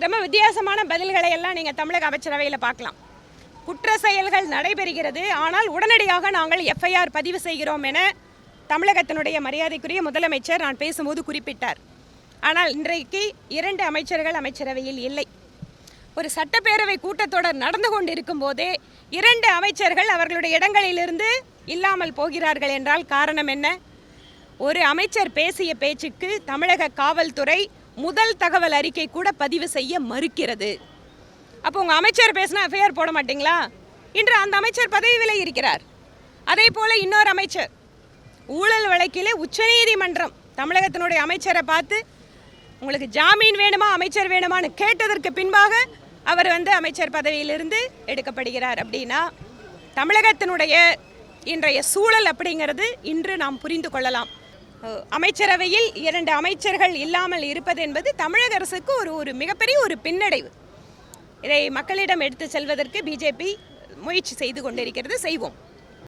ரொம்ப வித்தியாசமான பதில்களை எல்லாம் நீங்கள் தமிழக அமைச்சரவையில் பார்க்கலாம். குற்ற செயல்கள் நடைபெறுகிறது, ஆனால் உடனடியாக நாங்கள் எஃப்ஐஆர் பதிவு செய்கிறோம் என தமிழகத்தினுடைய மரியாதைக்குரிய முதலமைச்சர் நான் பேசும்போது குறிப்பிட்டார். ஆனால் இன்றைக்கு 2 அமைச்சர்கள் அமைச்சரவையில் இல்லை. ஒரு சட்டப்பேரவை கூட்டத்தொடர் நடந்து கொண்டிருக்கும் போதே 2 அமைச்சர்கள் அவர்களுடைய இடங்களிலிருந்து இல்லாமல் போகிறார்கள் என்றால் காரணம் என்ன? ஒரு அமைச்சர் பேசிய பேச்சுக்கு தமிழக காவல்துறை முதல் தகவல் அறிக்கை கூட பதிவு செய்ய மறுக்கிறது. அப்போ உங்கள் அமைச்சர் பேசினா எஃப்ஐஆர் போட மாட்டிங்களா? இன்று அந்த அமைச்சர் பதவியில் இருக்கிறார். அதே போல் இன்னொரு அமைச்சர் ஊழல் வழக்கிலே உச்சநீதிமன்றம் தமிழகத்தினுடைய அமைச்சரை பார்த்து உங்களுக்கு ஜாமீன் வேணுமா அமைச்சர் வேணுமான்னு கேட்டதற்கு பின்பாக அவர் அமைச்சர் பதவியிலிருந்து எடுக்கப்படுகிறார். அப்படின்னா தமிழகத்தினுடைய இன்றைய சூழல் அப்படிங்கிறது இன்று நாம் புரிந்து கொள்ளலாம். அமைச்சரவையில் 2 அமைச்சர்கள் இல்லாமல் இருப்பது என்பது தமிழக அரசுக்கு ஒரு மிகப்பெரிய ஒரு பின்னடைவு. இதை மக்களிடம் எடுத்து செல்வதற்கு பிஜேபி முயற்சி செய்து கொண்டிருக்கிறது. செய்வோம்.